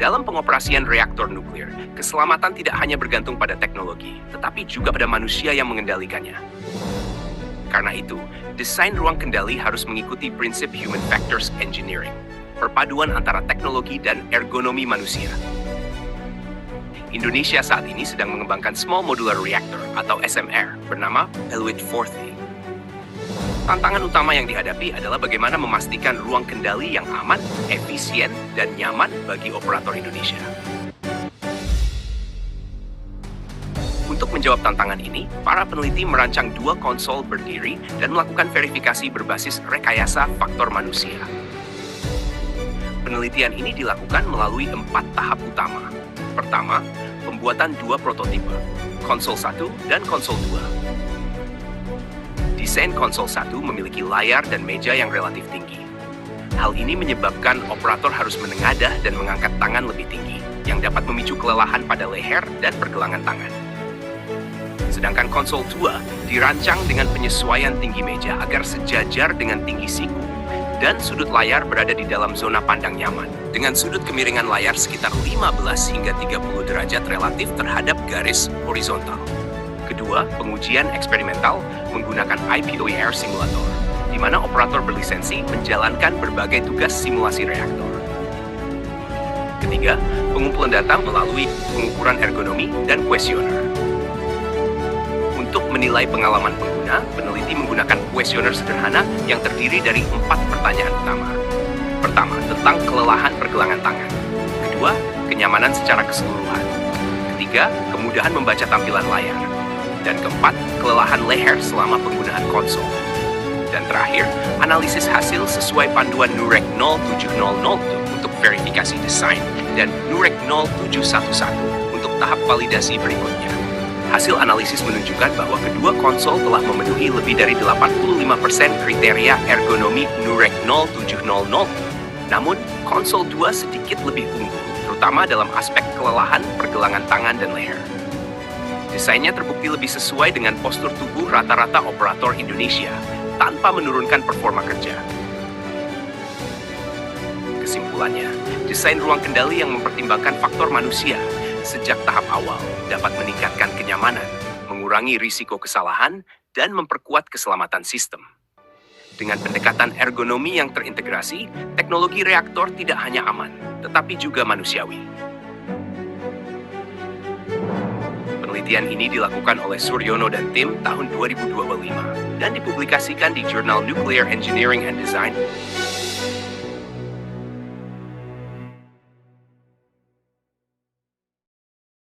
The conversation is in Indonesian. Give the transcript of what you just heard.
Dalam pengoperasian reaktor nuklir, keselamatan tidak hanya bergantung pada teknologi, tetapi juga pada manusia yang mengendalikannya. Karena itu, desain ruang kendali harus mengikuti prinsip Human Factors Engineering, perpaduan antara teknologi dan ergonomi manusia. Indonesia saat ini sedang mengembangkan Small Modular Reactor atau SMR bernama Eluit 40. Tantangan utama yang dihadapi adalah bagaimana memastikan ruang kendali yang aman, efisien, dan nyaman bagi operator Indonesia. Untuk menjawab tantangan ini, para peneliti merancang dua konsol berdiri dan melakukan verifikasi berbasis rekayasa faktor manusia. Penelitian ini dilakukan melalui 4 tahap utama. Pertama, pembuatan 2 prototipe, konsol 1 dan konsol 2. Desain konsol 1 memiliki layar dan meja yang relatif tinggi. Hal ini menyebabkan operator harus menengadah dan mengangkat tangan lebih tinggi, yang dapat memicu kelelahan pada leher dan pergelangan tangan. Sedangkan konsol 2 dirancang dengan penyesuaian tinggi meja agar sejajar dengan tinggi siku, dan sudut layar berada di dalam zona pandang nyaman, dengan sudut kemiringan layar sekitar 15 hingga 30 derajat relatif terhadap garis horizontal. Kedua, pengujian eksperimental menggunakan IPOER simulator, di mana operator berlisensi menjalankan berbagai tugas simulasi reaktor. Ketiga, pengumpulan data melalui pengukuran ergonomi dan kuesioner. Untuk menilai pengalaman pengguna, peneliti menggunakan kuesioner sederhana yang terdiri dari 4 pertanyaan utama. Pertama, tentang kelelahan pergelangan tangan. Kedua, kenyamanan secara keseluruhan. Ketiga, kemudahan membaca tampilan layar. Dan keempat, kelelahan leher selama penggunaan konsol. Dan terakhir, analisis hasil sesuai panduan NUREC 07002 untuk verifikasi desain dan NUREC 0711 untuk tahap validasi berikutnya. Hasil analisis menunjukkan bahwa kedua konsol telah memenuhi lebih dari 85% kriteria ergonomi NUREC 0700. Namun, konsol 2 sedikit lebih unggul, terutama dalam aspek kelelahan pergelangan tangan dan leher. Desainnya terbukti lebih sesuai dengan postur tubuh rata-rata operator Indonesia, tanpa menurunkan performa kerja. Kesimpulannya, desain ruang kendali yang mempertimbangkan faktor manusia sejak tahap awal dapat meningkatkan kenyamanan, mengurangi risiko kesalahan, dan memperkuat keselamatan sistem. Dengan pendekatan ergonomi yang terintegrasi, teknologi reaktor tidak hanya aman, tetapi juga manusiawi. Penelitian ini dilakukan oleh Suryono dan tim tahun 2025 dan dipublikasikan di Jurnal Nuclear Engineering and Design